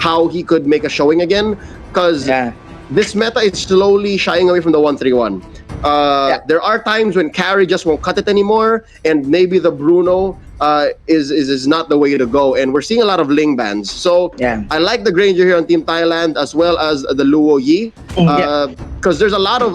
how he could make a showing again, because this meta is slowly shying away from the 1-3-1. There are times when carry just won't cut it anymore, and maybe the Bruno is not the way to go. And we're seeing a lot of Ling bans. So I like the Granger here on Team Thailand, as well as the Luo Yi, because there's a lot of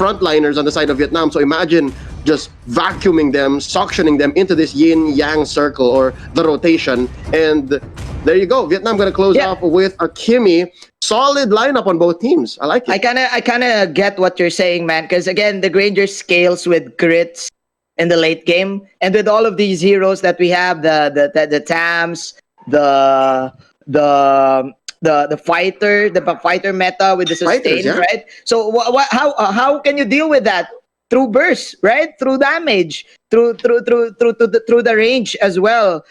frontliners on the side of Vietnam. So imagine just vacuuming them, suctioning them into this yin-yang circle, or the rotation. And there you go. Vietnam going to close off with a Kimmy. Solid lineup on both teams. I like it. I kind of get what you're saying, man. Because again, the Granger scales with grits in the late game, and with all of these heroes that we have, the Tams, the fighter meta with the sustain, right? So how can you deal with that? Through burst, right? Through damage, through the range as well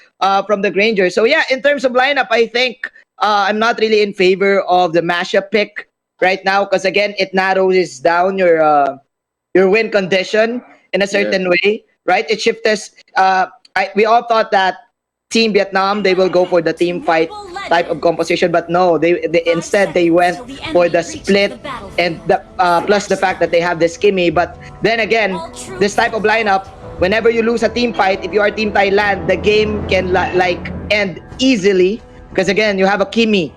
from the Granger. So yeah, in terms of lineup, I think I'm not really in favor of the mashup pick right now, because again, it narrows down your win condition in a certain way, right? It shifts us. We all thought that Team Vietnam, they will go for the team fight type of composition, but no, they instead they went for the split, and the plus the fact that they have this Kimmy. But then again, this type of lineup, whenever you lose a team fight, if you are Team Thailand, the game can like end easily, because again, you have a Kimmy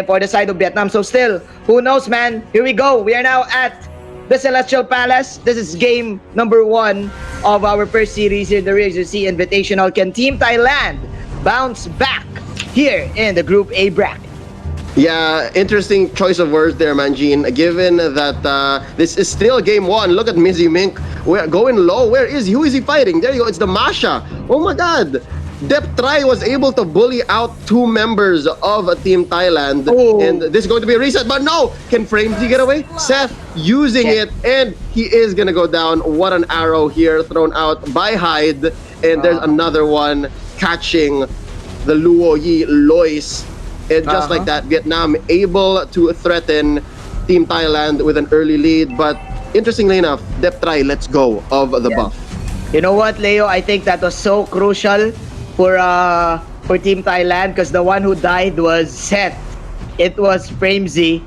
for the side of Vietnam. So still, who knows, man? Here we go. We are now at the Celestial Palace. This is game number 1 of our first series here, the Razer Sea-Invitational. Can Team Thailand bounce back here in the Group A bracket? Yeah, interesting choice of words there, Manjin. Given that this is still game 1. Look at Mizzy Mink. We're going low. Where is he? Who is he fighting? There you go. It's the Masha. Oh my God. Deptrai was able to bully out 2 members of Team Thailand. And this is going to be a reset, but no! Can Framesy get away? Seth using it, and he is going to go down. What an arrow here thrown out by Hyde. And there's another one catching the Luo Yi Lois. And just like that, Vietnam able to threaten Team Thailand with an early lead. But interestingly enough, Deptrai lets go of the buff. You know what, Leo? I think that was so crucial for Team Thailand, because the one who died was Seth. It was Framesy.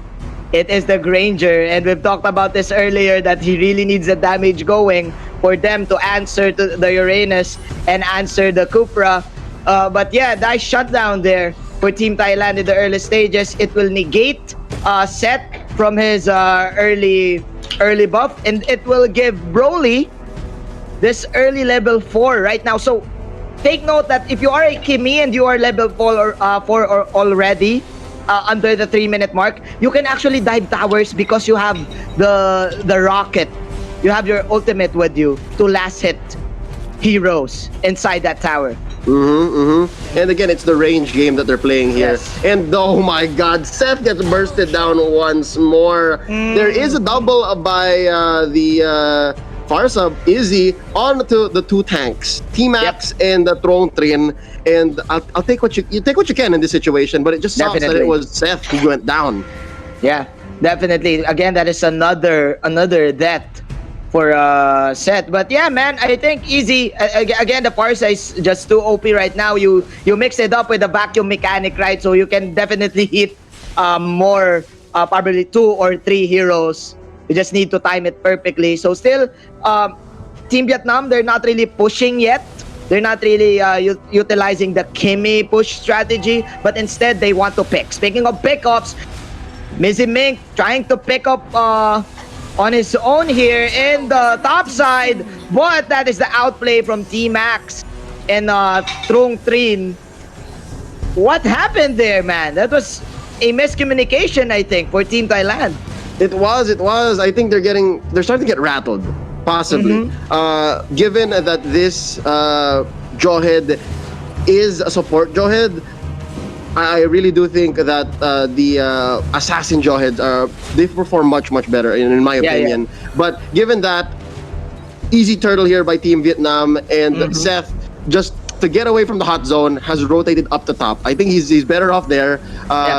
It is the Granger, and we've talked about this earlier, that he really needs the damage going for them to answer to the Uranus and answer the Cupra. But yeah, nice shutdown there for Team Thailand in the early stages. It will negate Seth from his early buff, and it will give Broly this early level 4 right now. So take note that if you are a Kimmy and you are level 4 or already under the 3-minute mark, you can actually dive towers, because you have the rocket. You have your ultimate with you to last hit heroes inside that tower. And again, it's the range game that they're playing here. And oh my God, Seth gets bursted down once more. There is a double by the Farsa Izzy onto the 2 tanks, T-Max and the Throne Trin. And I'll take what you take what you can in this situation, but it just sucks that it was Seth who went down. Yeah, definitely. Again, that is another death for Seth. But yeah, man, I think easy. Again, the Farsa is just too OP right now. You mix it up with the vacuum mechanic, right? So you can definitely hit more, probably 2 or 3 heroes. You just need to time it perfectly. So still, Team Vietnam, they're not really pushing yet. They're not really utilizing the Kimmy push strategy, but instead they want to pick. Speaking of pickups, Mizzy Mink trying to pick up on his own here in the top side, but that is the outplay from T-Max and Trung Trin. What happened there, man? That was a miscommunication, I think, for Team Thailand. It was. I think they're starting to get rattled, possibly. Given that this Jawhead is a support Jawhead, I really do think that the Assassin Jawheads they perform much better in my opinion. But given that, easy turtle here by Team Vietnam, and Seth just to get away from the hot zone has rotated up the top. I think he's better off there.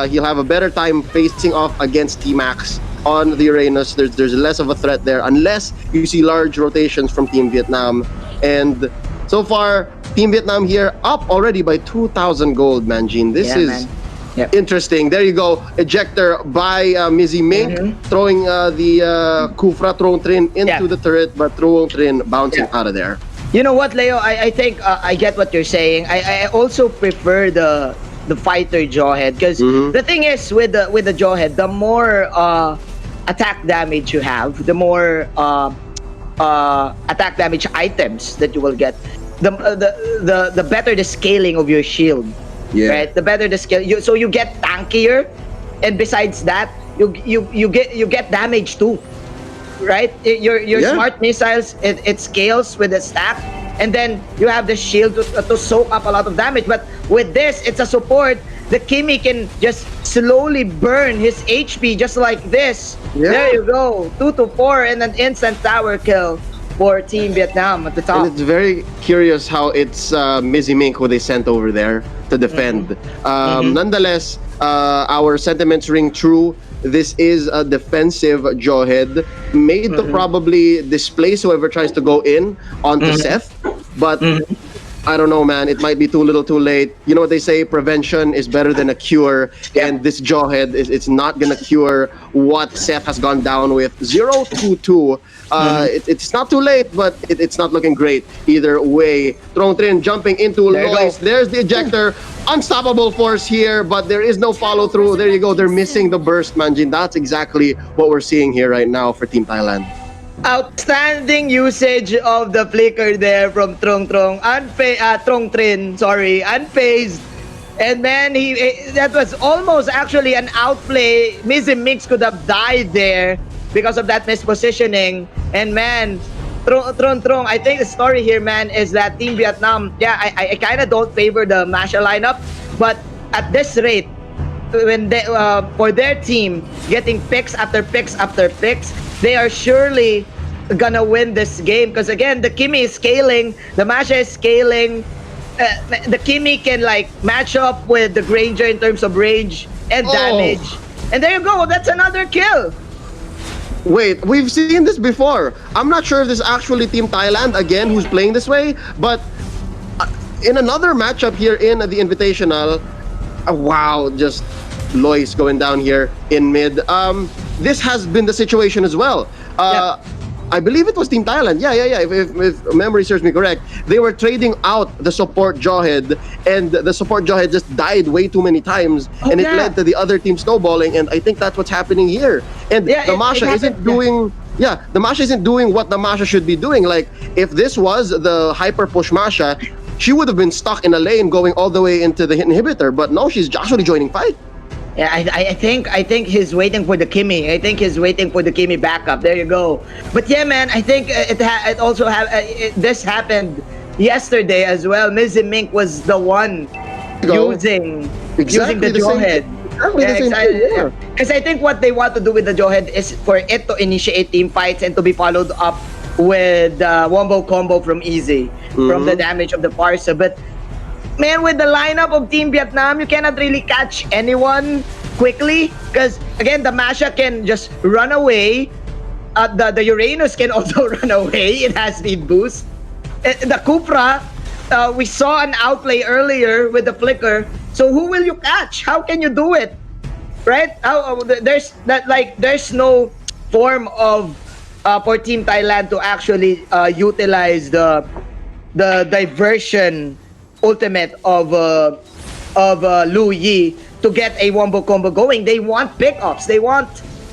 He'll have a better time facing off against T-Max on the Uranus. There's less of a threat there unless you see large rotations from Team Vietnam. And so far, Team Vietnam here up already by 2,000 gold, Manjin. This is Yep. Interesting. There you go. Ejector by Mizzy Mink, throwing the Kufra Throne Trin into the turret, but Throne Trin bouncing out of there. You know what, Leo? I think I get what you're saying. I also prefer the fighter Jawhead because the thing is with the Jawhead, the more attack damage you have, the more attack damage items that you will get, the better the scaling of your shield. Yeah. Right? The better the scale, so you get tankier, and besides that, you get damage too. Right? Your smart missiles, it scales with the stack, and then you have the shield to soak up a lot of damage. But with this, it's a support. The Kimi can just slowly burn his HP just like this. Yeah. There you go, 2 to 4, and an instant tower kill for Team Vietnam at the top. And it's very curious how it's Mizzy Mink who they sent over there to defend. Nonetheless, our sentiments ring true. This is a defensive Jawhead made to probably displace whoever tries to go in onto Seth. But I don't know, man. It might be too little too late. You know what they say, prevention is better than a cure. And this Jawhead, it's not going to cure what Seth has gone down with. 0-2-2. It's not too late, but it's not looking great either way. Throne Trin jumping into Lois. There's the ejector. Unstoppable force here, but there is no follow through. There you go. They're missing the burst, Manjin. That's exactly what we're seeing here right now for Team Thailand. Outstanding usage of the flicker there from Throne Trin, unfazed. And man, that was almost actually an outplay. Mizzy Mix could have died there because of that mispositioning. And man, Throne, I think the story here, man, is that Team Vietnam, I kind of don't favor the Masha lineup, but at this rate, when they, for their team getting picks after picks after picks, they are surely gonna win this game because again, the Kimi is scaling, the Masha is scaling. The Kimi can like match up with the Granger in terms of range and damage, and there you go. That's another kill. Wait, we've seen this before. I'm not sure if this is actually Team Thailand again who's playing this way, but in another matchup here in the Invitational, wow, just Lois going down here in mid. This has been the situation as well. I believe it was Team Thailand. Yeah. If memory serves me correct, they were trading out the support Jawhead, and the support Jawhead just died way too many times, and it led to the other team snowballing. And I think that's what's happening here. And the Masha isn't doing. Yeah, the Masha isn't doing what the Masha should be doing. Like if this was the hyper push Masha, she would have been stuck in a lane going all the way into the inhibitor. But no, she's actually joining fight. Yeah, I think he's waiting for the Kimi. I think he's waiting for the Kimi backup. There you go. But yeah, man, I think it also this happened yesterday as well. Mizzy Mink was the one using the Jawhead. Exactly. Because I think what they want to do with the Jawhead is for it to initiate team fights and to be followed up with wombo combo from Easy from the damage of the Parsa. But man, with the lineup of Team Vietnam, you cannot really catch anyone quickly because again, the Masha can just run away. The Uranus can also run away. It has speed boost. The Cupra, we saw an outplay earlier with the flicker. So who will you catch? How can you do it? Right? There's no form of for Team Thailand to actually utilize the diversion ultimate of Lu Yi to get a wombo combo going. They want pickups. They want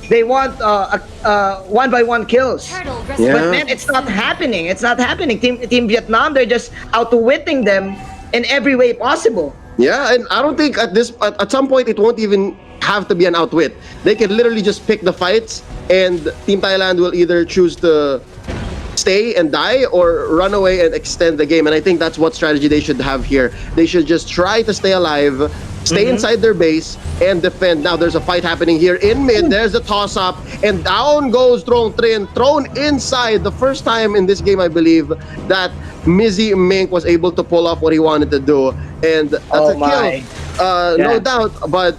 1-by-1 kills. But man, it's not happening. It's not happening. Team Vietnam, they're just outwitting them in every way possible. Yeah, and I don't think at some point it won't even have to be an outwit. They can literally just pick the fights, and Team Thailand will either choose to stay and die or run away and extend the game. And I think that's what strategy they should have here. They should just try to stay alive, stay inside their base, and defend. Now there's a fight happening here in mid. There's a toss-up, and down goes Throne Trin, thrown inside. The first time in this game, I believe, that Mizzy Mink was able to pull off what he wanted to do. And that's a kill. No doubt, but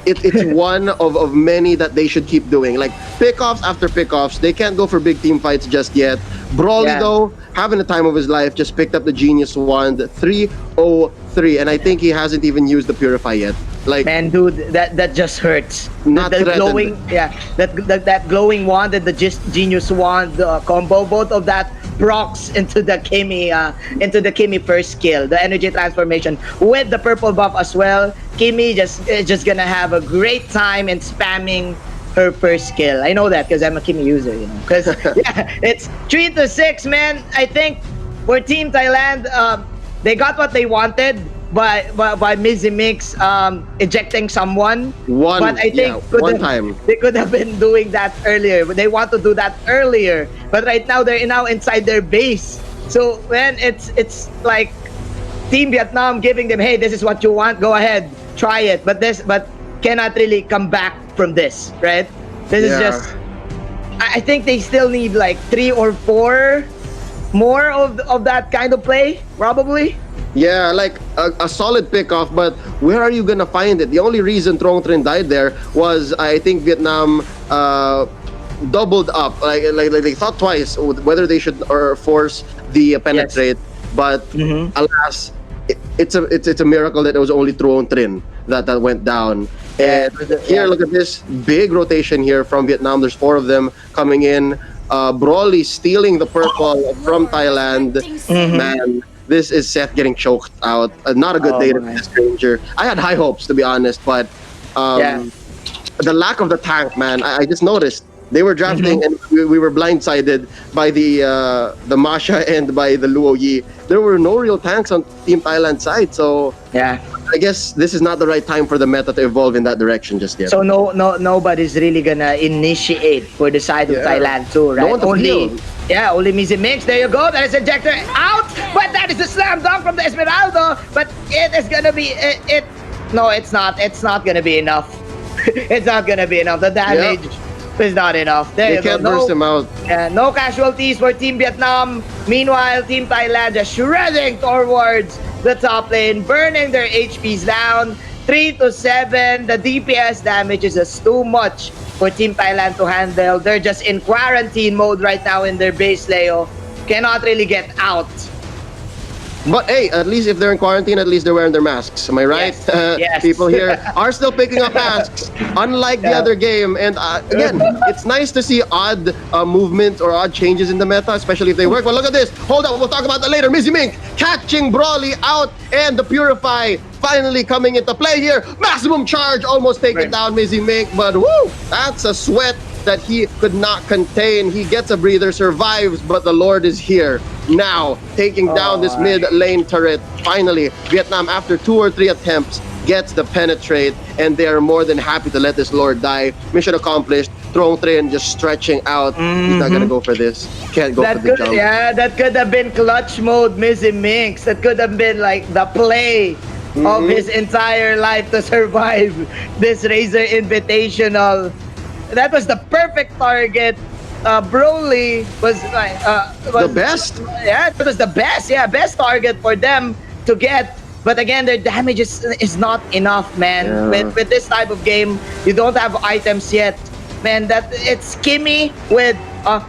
it's one of many that they should keep doing. Like pickoffs after pickoffs. They can't go for big team fights just yet. Broly though, having the time of his life, just picked up the Genius Wand, 303, and I think he hasn't even used the Purify yet. Like, man, dude, that just hurts. Not The threatened. glowing, yeah, that glowing wand and the genius wand combo, both of that procs into the Kimmy first skill, the energy transformation with the purple buff as well. Kimmy just gonna have a great time in spamming her first skill. I know that because I'm a Kimmy user, you know. Because yeah, it's 3-6, man. I think for Team Thailand, they got what they wanted by Mizzy Mix ejecting someone. But I think they could have been doing that earlier. They want to do that earlier, but right now they're now inside their base. So man, it's like Team Vietnam giving them, hey, this is what you want, go ahead, try it. But cannot really come back from this, right? This is just. I think they still need like 3 or 4 more of that kind of play, probably. Yeah, like a solid pickoff, but where are you gonna find it? The only reason Trong Trin died there was, I think, Vietnam doubled up. Like they thought twice whether they should or force the penetrate. Yes. But alas, it's a miracle that it was only Trong Trin that went down. And here, look at this big rotation here from Vietnam. There's 4 of them coming in. Broly stealing the purple from Thailand. Man, this is Seth getting choked out. Not a good day to be a stranger. I had high hopes, to be honest, but the lack of the tank, man, I just noticed. They were drafting and we were blindsided by the Masha and by the Luo Yi. There were no real tanks on Team Thailand side, so I guess this is not the right time for the meta to evolve in that direction just yet. So nobody's really gonna initiate for the side of Thailand too, right? No one to only feel. Only Mizzy Mix. There you go. That is ejector out, but that is the slam dunk from the Esmeralda. But it is gonna be it. No, it's not. It's not gonna be enough. It's not gonna be enough. The damage. Is not enough. There you can't go. burst him out. No casualties for Team Vietnam. Meanwhile, Team Thailand just shredding towards the top lane, burning their HPs down. 3-7. The DPS damage is just too much for Team Thailand to handle. They're just in quarantine mode right now in their base, Leo. Cannot really get out. But hey, at least if they're in quarantine, at least they're wearing their masks. Am I right? Yes. People here are still picking up masks, unlike the other game. And again, it's nice to see odd movement or odd changes in the meta, especially if they work. But look at this. Hold up, we'll talk about that later. Mizzy Mink catching Broly out, and the Purify finally coming into play here. Maximum charge, almost taking down Mizzy Mink. But woo, that's a sweat that he could not contain. He gets a breather, survives, but the Lord is here now, taking down this mid lane turret. Finally, Vietnam, after 2 or 3 attempts, gets the penetrate, and they are more than happy to let this Lord die. Mission accomplished. Trong Trin just stretching out. He's not gonna go for this. Can't go for the jump. Yeah, that could have been clutch mode, Mizzy Minx. That could have been like the play of his entire life to survive this Razer Invitational. That was the perfect target. Broly was the best. Yeah, it was the best. Yeah, best target for them to get. But again, their damage is not enough, man. Yeah. With this type of game, you don't have items yet, man. That it's Kimmy with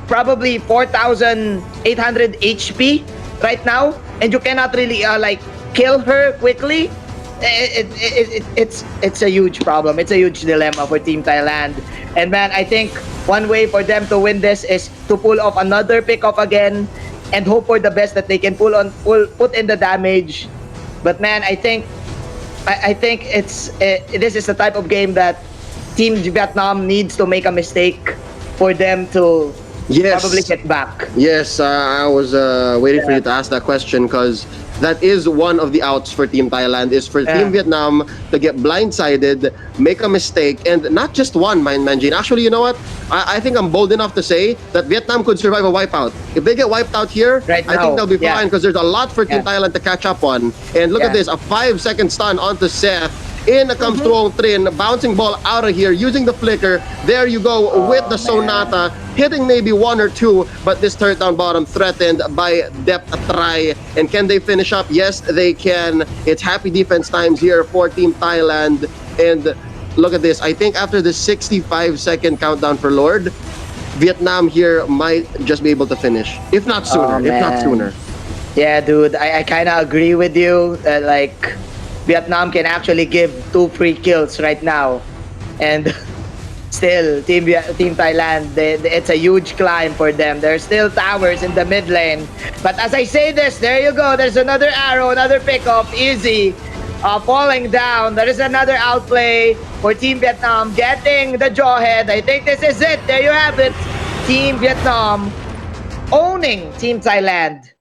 probably 4,800 HP right now, and you cannot really like kill her quickly. It's a huge problem. It's a huge dilemma for Team Thailand. And man, I think one way for them to win this is to pull off another pick-off again and hope for the best that they can put in the damage. But man, I think this is the type of game that Team Vietnam needs to make a mistake for them to probably get back. Yes, I was waiting for you to ask that question, because that is one of the outs for Team Thailand, is for Team Vietnam to get blindsided, make a mistake, and not just one, Manjin. Actually, you know what? I think I'm bold enough to say that Vietnam could survive a wipeout. If they get wiped out here, I think they'll be fine, because there's a lot for Team Thailand to catch up on. And look at this, a 5-second stun onto Seth. In comes Trong Trin, bouncing ball out of here, using the flicker. There you go with the Sonata, hitting maybe 1 or 2, but this turret down bottom threatened by Depth Try. And can they finish up? Yes, they can. It's happy defense times here for Team Thailand. And look at this. I think after the 65-second countdown for Lord, Vietnam here might just be able to finish. If not sooner. Yeah, dude, I kind of agree with you. Like, Vietnam can actually give 2 free kills right now. And still, Team Thailand, it's a huge climb for them. There's still towers in the mid lane. But as I say this, there you go. There's another arrow, another pickup. Easy. Falling down. There is another outplay for Team Vietnam, getting the jawhead. I think this is it. There you have it. Team Vietnam owning Team Thailand.